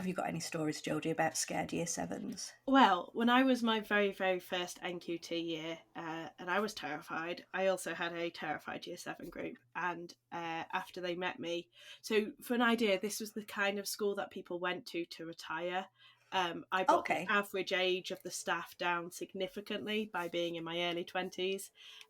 Have you got any stories, Jodi, about scared year sevens? Well, when I was my very, very first NQT year, and I was terrified, I also had a terrified year seven group. And after they met me, so for an idea, this was the kind of school that people went to retire. I brought the Okay. average age of the staff down significantly by being in my early 20s.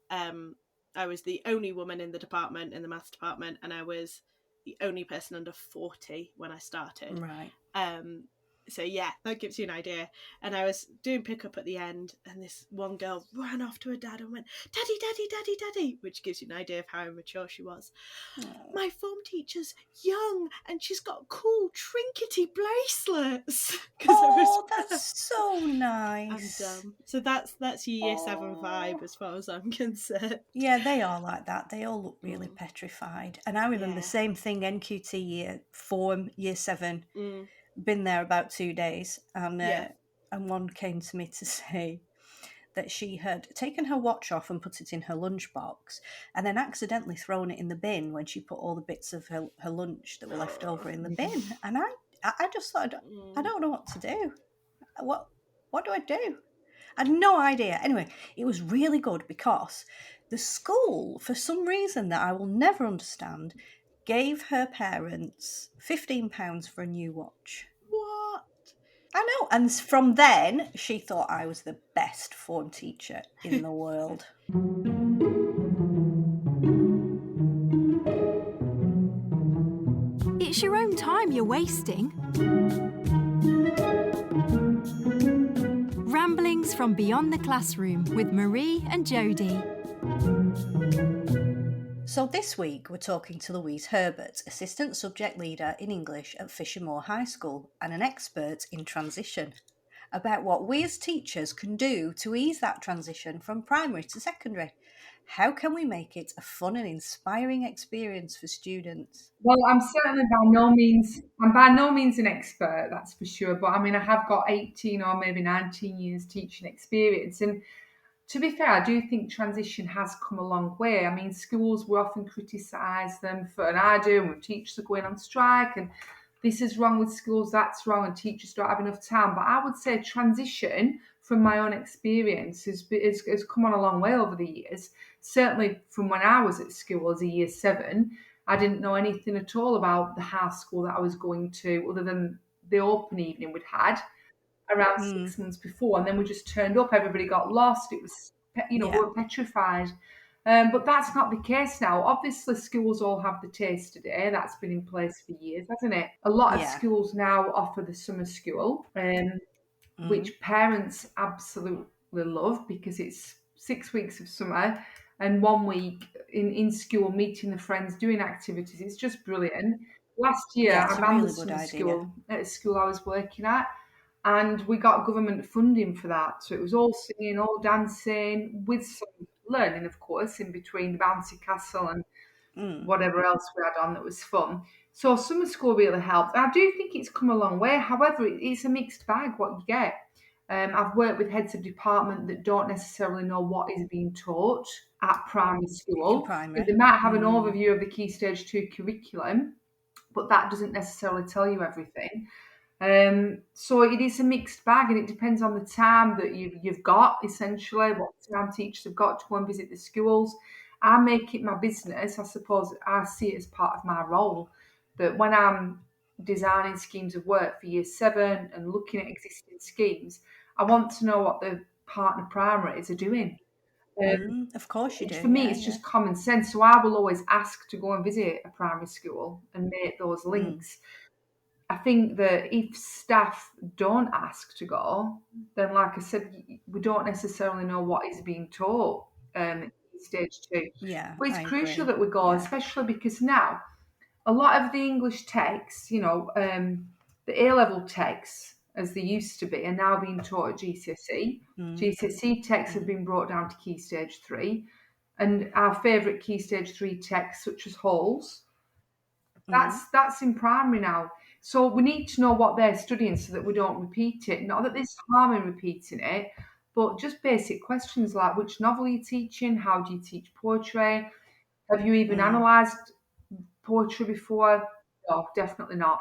I was the only woman in the department, in the maths department, and I was the only person under 40 when I started. Right. Um, so yeah, that gives you an idea. And I was doing pickup at the end, and this one girl ran off to her dad and went, "Daddy, daddy, daddy, daddy," which gives you an idea of how immature she was. Oh. "My form teacher's young, and she's got cool trinkety bracelets." Because I was, Oh, that's so I'm nice. dumb. So that's your year seven vibe Oh. as far as I'm concerned. Yeah, they are like that. They all look really Mm, petrified. And I remember the yeah. same thing, NQT year, form, year seven, Mm, been there about 2 days. yeah. And one came to me to say that she had taken her watch off and put it in her lunchbox and then accidentally thrown it in the bin when she put all the bits of her lunch that were left over in the bin. And I just thought, I Mm. don't know what to do. What do I do? I had no idea. Anyway, it was really good because the school, for some reason that I will never understand, gave her parents £15 for a new watch. What? I know. And from then, she thought I was the best form teacher in the world. It's your own time you're wasting. Ramblings from Beyond the Classroom with Marie and Jodi. So this week, we're talking to Louise Herbert, Assistant Subject Leader in English at Fishermore High School and an expert in transition, about what we as teachers can do to ease that transition from primary to secondary. How can we make it a fun and inspiring experience for students? Well, I'm by no means an expert, that's for sure. But I mean, I have got 18 or maybe 19 years teaching experience. And to be fair, I do think transition has come a long way. I mean, schools, we often criticise them for, and I do, and when teachers are going on strike, and this is wrong with schools, that's wrong, and teachers don't have enough time. But I would say transition, from my own experience, has come on a long way over the years. Certainly from when I was at school as a year seven, I didn't know anything at all about the high school that I was going to, other than the open evening we'd had around Mm, 6 months before, and then we just turned up. Everybody got lost. It was, we yeah, were petrified. But that's not the case now. Obviously, schools all have the taste today. That's been in place for years, hasn't it? A lot of yeah. schools now offer the summer school, Mm, which parents absolutely love because it's 6 weeks of summer and 1 week in school, meeting the friends, doing activities. It's just brilliant. Last year, yeah, I it's a ran the really good summer idea. school at a school I was working at, and we got government funding for that. So it was all singing, all dancing, with some learning, of course, in between the bouncy castle and Mm, whatever else we had on that was fun. So summer school really helped. I do think it's come a long way. However, it's a mixed bag what you get. I've worked with heads of department that don't necessarily know what is being taught at primary in school. primary. They might have an Mm, overview of the Key Stage 2 curriculum, but that doesn't necessarily tell you everything. So it is a mixed bag, and it depends on the time that you've got, essentially, what time teachers have got to go and visit the schools. I make it my business, I suppose. I see it as part of my role that when I'm designing schemes of work for year seven and looking at existing schemes, I want to know what the partner primaries are doing. of course you do. For me, Yeah, it's yeah. just common sense. So I will always ask to go and visit a primary school and make those Mm, links. I think that if staff don't ask to go, then, like I said, we don't necessarily know what is being taught in stage two. yeah, But it's I crucial agree. that we go, Yeah. especially because now a lot of the English texts, the A level texts, as they used to be, are now being taught at GCSE. Mm, GCSE texts have mm, been brought down to Key Stage 3. And our favourite Key Stage 3 texts, such as Halls, mm, that's in primary now. So we need to know what they're studying so that we don't repeat it. Not that there's harm in repeating it, but just basic questions like which novel are you teaching? How do you teach poetry? Have you even mm. analysed poetry before? No, definitely not.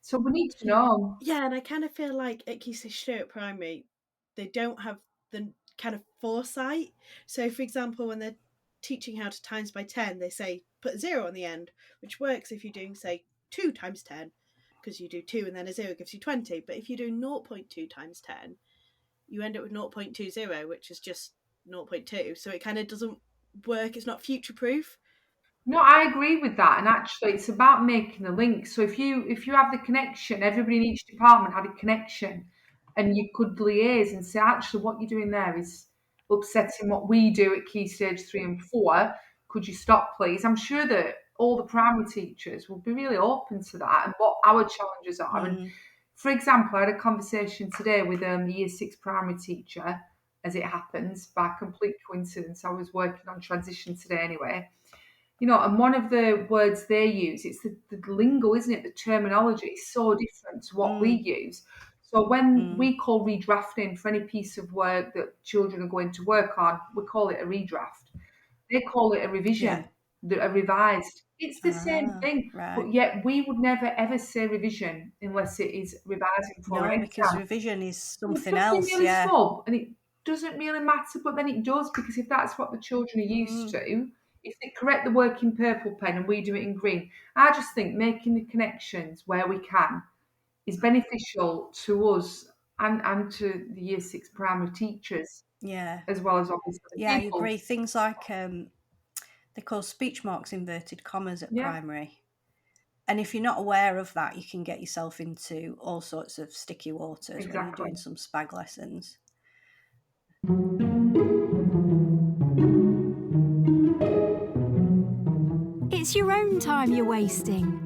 So we need to know. Yeah, and I kind of feel like at Key Stage 2 at primary, they don't have the kind of foresight. So, for example, when they're teaching how to times by 10, they say put a 0 on the end, which works if you're doing, say, 2 times 10, because you do 2 and then a 0 gives you 20. But if you do 0.2 times 10, you end up with 0.20, which is just 0.2. So it kind of doesn't work. It's not future proof. No, I agree with that. And actually, it's about making the link. So if you have the connection, everybody in each department had a connection, and you could liaise and say, actually, what you're doing there is upsetting what we do at Key Stage 3 and 4. Could you stop, please? I'm sure that all the primary teachers will be really open to that and what our challenges are. And for example, I had a conversation today with a Year 6 primary teacher, as it happens, by complete coincidence. I was working on transition today anyway. And one of the words they use, it's the lingo, isn't it? The terminology is so different to what we use. So when we call redrafting for any piece of work that children are going to work on, we call it a redraft. They call it a revision, a revised. It's the same thing, Right. but yet we would never ever say revision unless it is revising for an No, because exam. revision is It's something something else, really yeah. small, and it doesn't really matter, but then it does, because if that's what the children are used to, if they correct the work in purple pen and we do it in green, I just think making the connections where we can is beneficial to us and to the Year 6 primary teachers, Yeah. as well as obviously the Yeah, I agree. pupils. Things like they call speech marks inverted commas at Yeah, primary. And if you're not aware of that, you can get yourself into all sorts of sticky waters when you're exactly. doing some spag lessons. It's your own time you're wasting.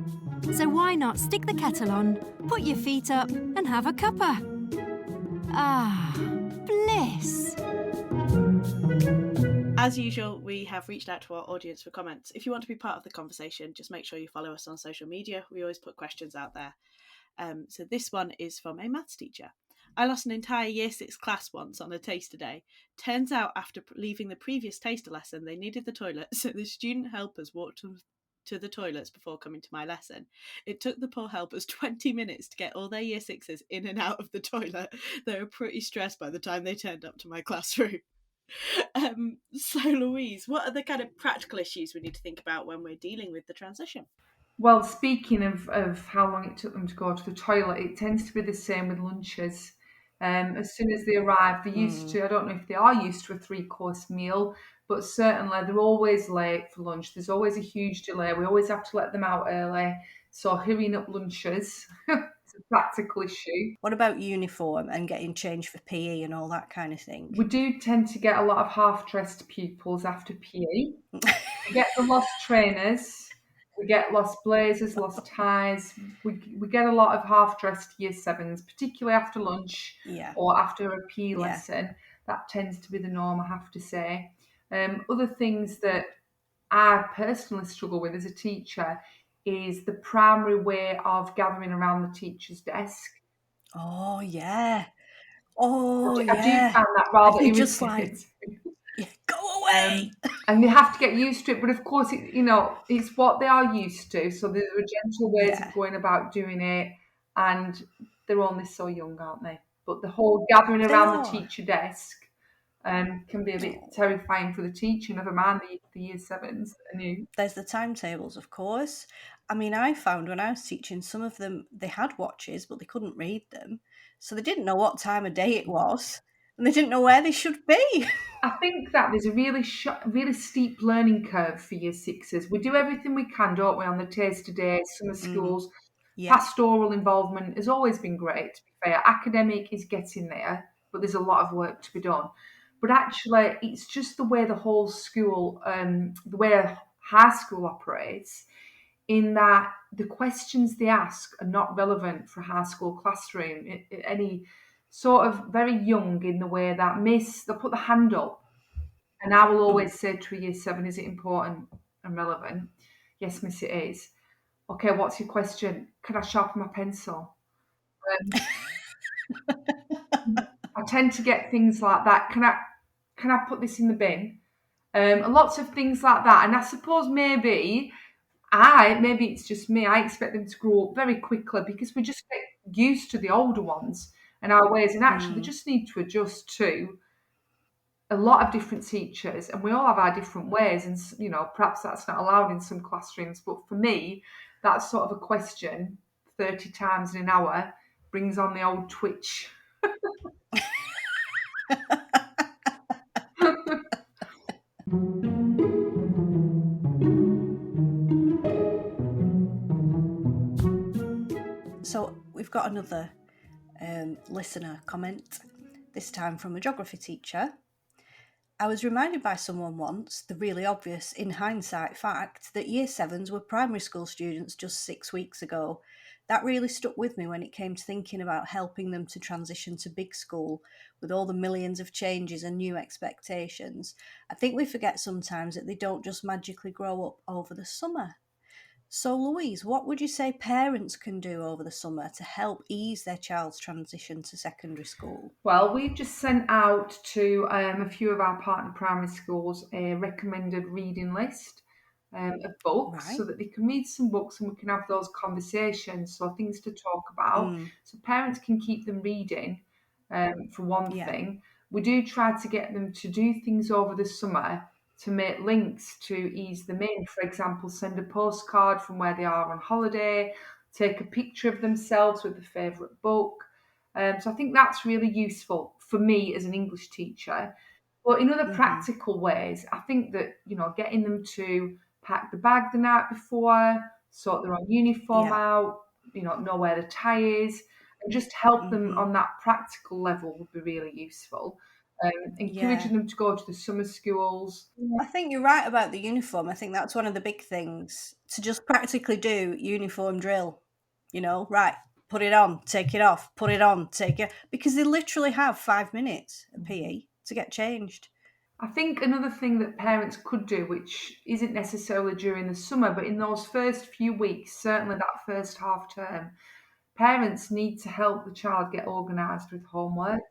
So why not stick the kettle on, put your feet up, and have a cuppa? Ah, bliss. As usual, we have reached out to our audience for comments. If you want to be part of the conversation, just make sure you follow us on social media. We always put questions out there. So this one is from a maths teacher. I lost an entire Year 6 class once on a taster day. Turns out after leaving the previous taster lesson, they needed the toilet, so the student helpers walked to the toilets before coming to my lesson. It took the poor helpers 20 minutes to get all their Year 6s in and out of the toilet. They were pretty stressed by the time they turned up to my classroom. So Louise, what are the kind of practical issues we need to think about when we're dealing with the transition? Well, speaking of how long it took them to go to the toilet, it tends to be the same with lunches. As soon as they arrive, they're used to, I don't know if they are used to a 3-course meal, but certainly they're always late for lunch. There's always a huge delay. We always have to let them out early. So hurrying up lunches, it's a practical issue. What about uniform and getting changed for PE and all that kind of thing? We do tend to get a lot of half-dressed pupils after PE. We get the lost trainers. We get lost blazers, lost ties. We get a lot of half-dressed Year 7s, particularly after lunch Yeah. or after a PE Yeah. lesson. That tends to be the norm, I have to say. Other things that I personally struggle with as a teacher is the primary way of gathering around the teacher's desk. Oh, yeah. Oh, I do yeah. find that rather And you're just like, irritating. go away. And they have to get used to it, but of course, it's what they are used to. So there are gentle ways Yeah. of going about doing it, and they're only so young, aren't they? But the whole gathering They around the are. teacher desk can be a bit Oh. terrifying for the teacher. Never mind the Year 7s that are new. There's the timetables, of course. I mean, I found when I was teaching, some of them, they had watches, but they couldn't read them. So they didn't know what time of day it was, and they didn't know where they should be. I think that there's a really steep learning curve for Year 6s. We do everything we can, don't we, on the taster days, summer schools. Yeah. Pastoral involvement has always been great, to be fair. Academic is getting there, but there's a lot of work to be done. But actually, it's just the way the whole school, the way high school operates, in that the questions they ask are not relevant for a high school classroom. Any sort of very young in the way that they'll put the hand up, and I will always say to a Year 7, is it important and relevant? Yes, miss, it is. Okay, what's your question? Can I sharpen my pencil? I tend to get things like that. Can I put this in the bin? And lots of things like that. And I suppose maybe maybe it's just me, I expect them to grow up very quickly because we just get used to the older ones and our ways, and actually they Mm. just need to adjust to a lot of different teachers, and we all have our different ways, and perhaps that's not allowed in some classrooms, but for me, that's sort of a question 30 times in an hour brings on the old twitch. So we've got another listener comment, this time from a geography teacher. I was reminded by someone once, the really obvious in hindsight fact, that year sevens were primary school students just 6 weeks ago. That really stuck with me when it came to thinking about helping them to transition to big school with all the millions of changes and new expectations. I think we forget sometimes that they don't just magically grow up over the summer. So, Louise, what would you say parents can do over the summer to help ease their child's transition to secondary school? Well, we've just sent out to a few of our partner primary schools a recommended reading list of books so Right. that they can read some books and we can have those conversations, so things to talk about. Mm, So parents can keep them reading, for one yeah. thing. We do try to get them to do things over the summer to make links to ease them in. For example, send a postcard from where they are on holiday, take a picture of themselves with a favourite book. So I think that's really useful for me as an English teacher. But in other Mm-hmm. practical ways, I think that, getting them to pack the bag the night before, sort their own uniform Yeah. out, know where the tie is, and just help them Mm-hmm. on that practical level would be really useful. Yeah. Encouraging them to go to the summer schools. I think you're right about the uniform. I think that's one of the big things, to just practically do uniform drill. Right, put it on, take it off, put it on, take it, because they literally have 5 minutes at PE to get changed. I think another thing that parents could do, which isn't necessarily during the summer, but in those first few weeks, certainly that first half term, parents need to help the child get organised with homework.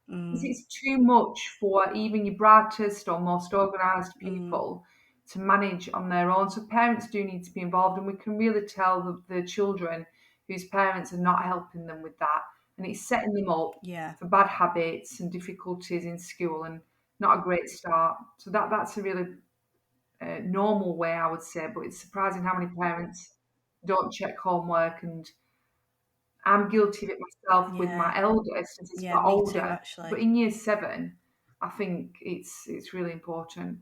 Because Mm, it's too much for even your brightest or most organised mm, people to manage on their own. So parents do need to be involved, and we can really tell the children whose parents are not helping them with that, and it's setting them up yeah. for bad habits and difficulties in school, and not a great start. So that's a really normal way, I would say. But it's surprising how many parents don't check homework, and I'm guilty of it myself with Yeah. my eldest as he's Yeah, got me too, older. But actually. in year seven, I think it's really important.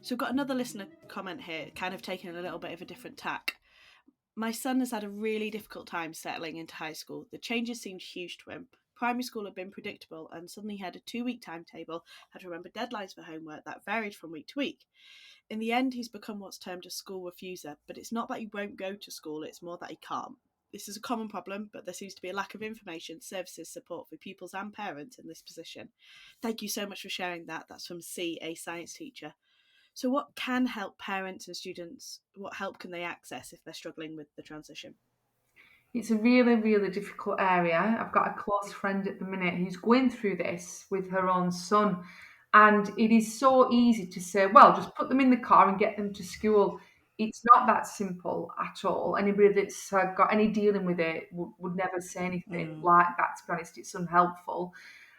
So we've got another listener comment here, kind of taking a little bit of a different tack. My son has had a really difficult time settling into high school. The changes seemed huge to him. Primary school had been predictable, and suddenly he had a 2 week timetable, had to remember deadlines for homework that varied from week to week. In the end, he's become what's termed a school refuser, but it's not that he won't go to school, it's more that he can't. This is a common problem, but there seems to be a lack of information, services, support for pupils and parents in this position. Thank you so much for sharing that. That's from C, a science teacher. So, what can help parents and students? What help can they access if they're struggling with the transition? It's a really, really difficult area. I've got a close friend at the minute who's going through this with her own son. And it is so easy to say, well, just put them in the car and get them to school. It's not that simple at all. Anybody that's got any dealing with it would never say anything Mm, like that. To be honest, it's unhelpful.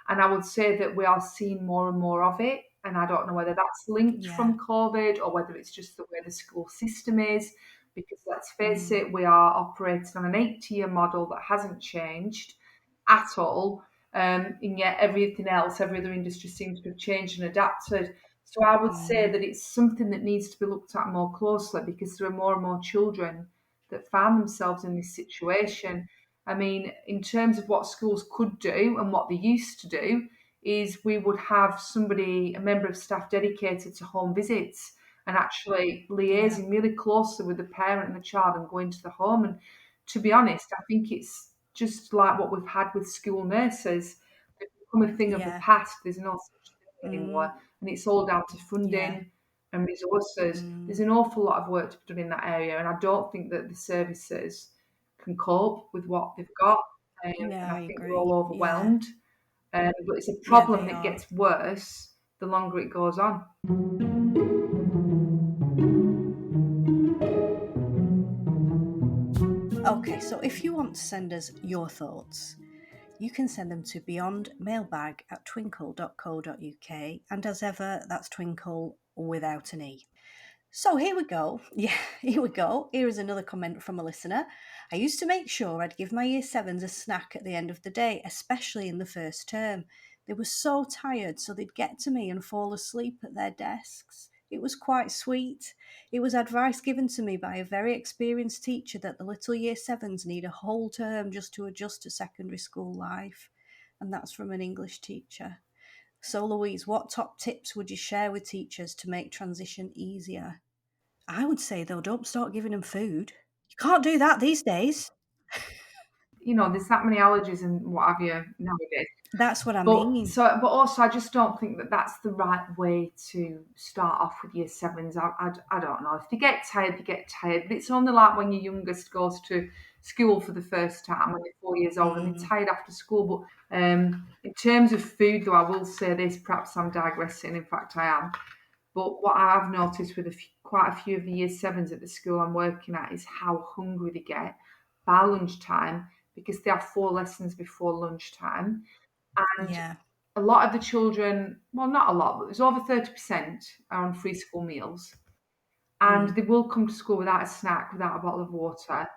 And I would say that we are seeing more and more of it. And I don't know whether that's linked yeah. from COVID or whether it's just the way the school system is. Because let's face Mm, it, we are operating on an 8 year model that hasn't changed at all. And yet everything else, every other industry seems to have changed and adapted. So I would say mm, that it's something that needs to be looked at more closely because there are more and more children that find themselves in this situation. I mean, in terms of what schools could do and what they used to do, is we would have somebody, a member of staff dedicated to home visits and actually yeah. liaising really closely with the parent and the child and going to the home. And to be honest, I think it's just like what we've had with school nurses. They've become a thing of the Yeah. past. There's no such thing Mm, anymore. And it's all down to yeah. funding and resources. There's Mm, an awful lot of work to be done in that area. And I don't think that the services can cope with what they've got. And yeah, I I think we're all agree. Yeah. overwhelmed. But it's a Yeah, problem they that are. gets worse the longer it goes on. Okay, so if you want to send us your thoughts, you can send them to beyondmailbag@twinkle.co.uk, and as ever, that's twinkle without an E. So here we go. Yeah, here we go. Here is another comment from a listener. I used to make sure I'd give my year sevens a snack at the end of the day, especially in the first term. They were so tired, so they'd get to me and fall asleep at their desks. It was quite sweet. It was advice given to me by a very experienced teacher that the little year sevens need a whole term just to adjust to secondary school life. And that's from an English teacher. So, Louise, what top tips would you share with teachers to make transition easier? I would say, though, don't start giving them food. You can't do that these days. There's that many allergies and what have you nowadays. That's what I But mean. also, I just don't think that that's the right way to start off with year sevens. I don't know. If they get tired, they get tired. But it's only like when your youngest goes to school for the first time when they're 4 years old and they're tired after school. But in terms of food, though, I will say this. Perhaps I'm digressing. In fact, I am. But what I've noticed with quite a few of the year sevens at the school I'm working at is how hungry they get by lunchtime because they have 4 lessons before lunchtime. And Yeah. a lot of the children, well, not a lot, but there's over 30% are on free school meals. And they will come to school without a snack, without a bottle of water.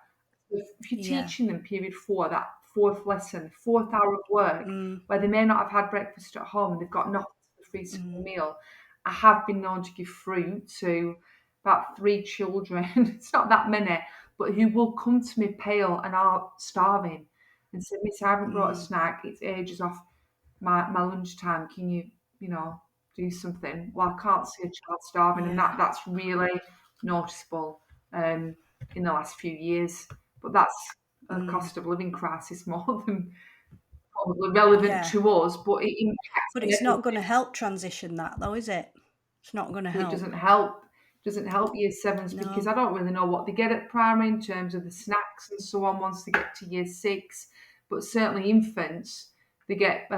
If you're Yeah. teaching them period 4, that fourth lesson, fourth hour of work, where they may not have had breakfast at home and they've got nothing for the free school meal, I have been known to give fruit to about 3 children. It's not that many, but who will come to me pale and are starving and say, Miss, I haven't brought a snack. It's ages off my lunchtime. Can you do something? Well, I can't see a child starving, and Yeah. that's really noticeable in the last few years. But that's a cost of living crisis more than probably relevant Yeah. to us, but it impacts But on it's not going to everything. help transition that, though, is it? It's not going to Well, it help. doesn't help year sevens because No. I don't really know what they get at primary in terms of the snacks and so on once they get to year 6. But certainly infants, they get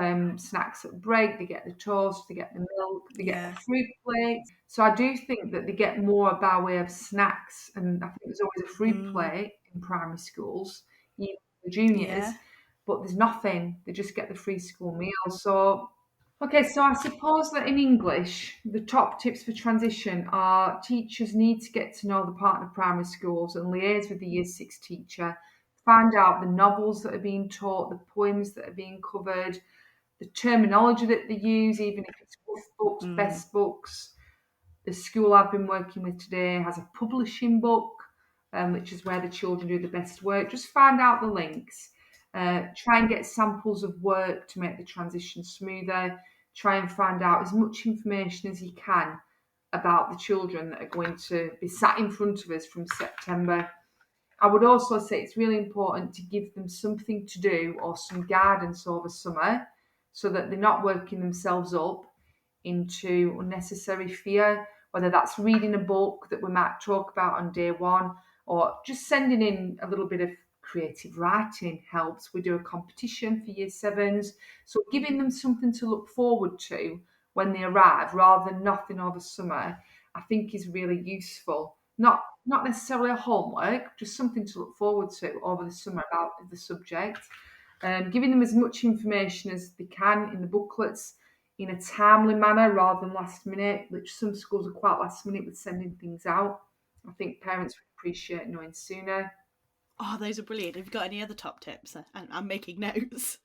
snacks at break, they get the toast, they get the milk, they get Yeah. the fruit plates. So I do think that they get more by way of snacks, and I think there's always a fruit plate in primary schools, even the juniors. Yeah. But there's nothing; they just get the free school meal. So okay, so I suppose that in English, the top tips for transition are teachers need to get to know the partner primary schools and liaise with the year 6 teacher, find out the novels that are being taught, the poems that are being covered, the terminology that they use, even if it's rough books, best books. The school I've been working with today has a publishing book, which is where the children do the best work. Just find out the links. Try and get samples of work to make the transition smoother. Try and find out as much information as you can about the children that are going to be sat in front of us from September. I would also say it's really important to give them something to do or some guidance over summer so that they're not working themselves up into unnecessary fear, whether that's reading a book that we might talk about on day 1 or just sending in a little bit of creative writing helps. We do a competition for year 7s. So giving them something to look forward to when they arrive rather than nothing over summer, I think is really useful. Not necessarily a homework, just something to look forward to over the summer about the subject. Giving them as much information as they can in the booklets in a timely manner rather than last minute, which some schools are quite last minute with sending things out. I think parents would appreciate knowing sooner. Oh, those are brilliant. Have you got any other top tips? And I'm making notes.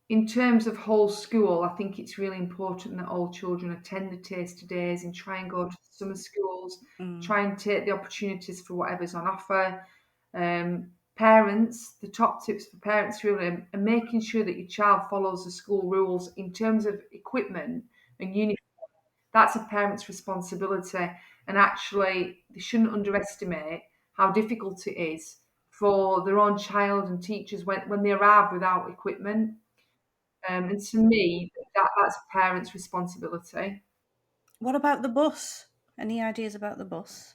In terms of whole school, I think it's really important that all children attend the taster days and try and go to summer schools, try and take the opportunities for whatever's on offer. Parents, the top tips for parents really are making sure that your child follows the school rules in terms of equipment and uniform. That's a parent's responsibility. And actually, they shouldn't underestimate how difficult it is for their own child and teachers when they arrive without equipment. And to me, that's a parent's responsibility. What about the bus? Any ideas about the bus?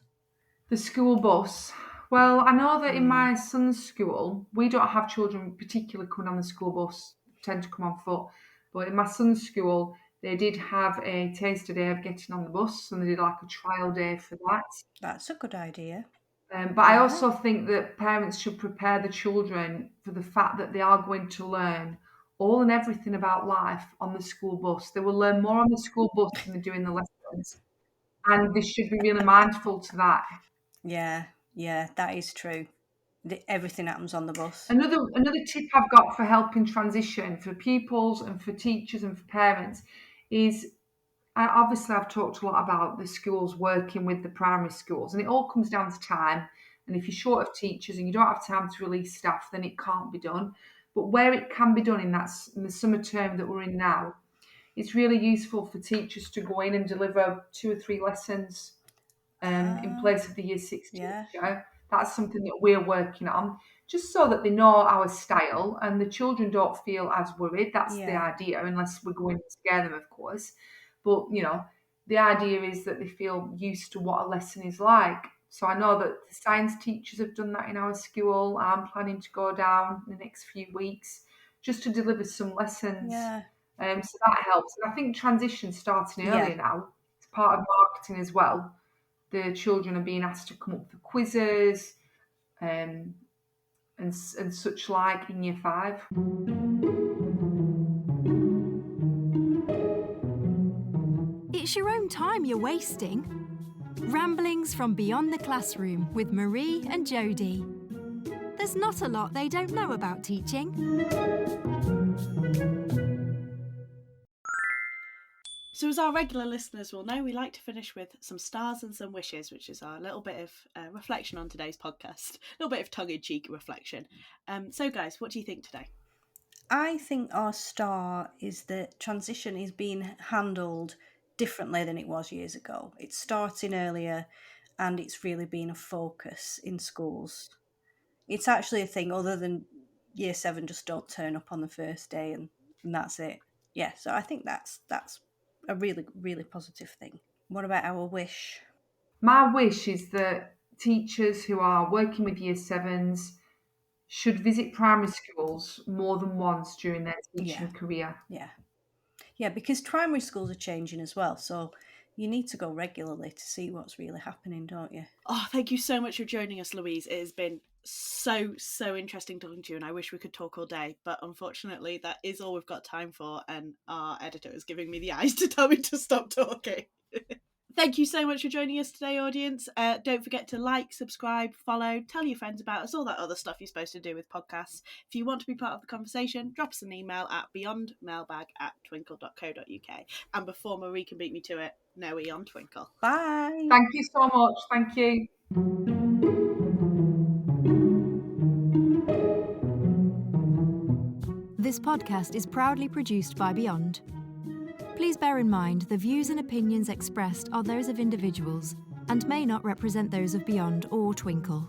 The school bus. Well, I know that in my son's school, we don't have children particularly coming on the school bus, tend to come on foot. But in my son's school, they did have a taster day of getting on the bus, and they did like a trial day for that. That's a good idea. But I Yeah. also think that parents should prepare the children for the fact that they are going to learn all and everything about life on the school bus. They will learn more on the school bus than they do in the lessons, and they should be really mindful to that. Yeah, that is true. Everything happens on the bus. Another tip I've got for helping transition for pupils and for teachers and for parents is obviously I've talked a lot about the schools working with the primary schools, and it all comes down to time. And if you're short of teachers and you don't have time to release staff, then it can't be done. But where it can be done in the summer term that we're in now, it's really useful for teachers to go in and deliver 2 or 3 lessons in place of the year 6 Yeah. teacher. That's something that we're working on, just so that they know our style and the children don't feel as worried. That's the Yeah. idea, unless we're going to scare them, of course. But, the idea is that they feel used to what a lesson is like. So I know that the science teachers have done that in our school. I'm planning to go down in the next few weeks just to deliver some lessons. Yeah. So that helps. And I think transition's starting Yeah. earlier now. It's part of marketing as well. The children are being asked to come up for quizzes and such like in year 5. It's your own time you're wasting. Ramblings from beyond the classroom with Marie and Jodi. There's not a lot they don't know about teaching. So as our regular listeners will know, we like to finish with some stars and some wishes, which is our little bit of reflection on today's podcast. A little bit of tongue-in-cheek reflection. So guys, what do you think today? I think our star is that transition is being handled differently than it was years ago. It's starting earlier and it's really been a focus in schools. It's actually a thing other than year 7 just don't turn up on the first day and that's it. Yeah, so I think that's a really, really positive thing. What about our wish? My wish is that teachers who are working with year 7s should visit primary schools more than once during their teaching career. Yeah, because primary schools are changing as well, so you need to go regularly to see what's really happening, don't you? Oh, thank you so much for joining us, Louise. It has been so interesting talking to you, and I wish we could talk all day, but unfortunately that is all we've got time for, and our editor is giving me the eyes to tell me to stop talking. Thank you so much for joining us today, audience. Don't forget to like, subscribe, follow, tell your friends about us, all that other stuff you're supposed to do with podcasts. If you want to be part of the conversation, drop us an email at beyondmailbag@twinkle.co.uk. And before Marie can beat me to it, Noe on Twinkle. Bye. Thank you so much. Thank you. This podcast is proudly produced by Beyond. Please bear in mind the views and opinions expressed are those of individuals and may not represent those of Beyond or Twinkle.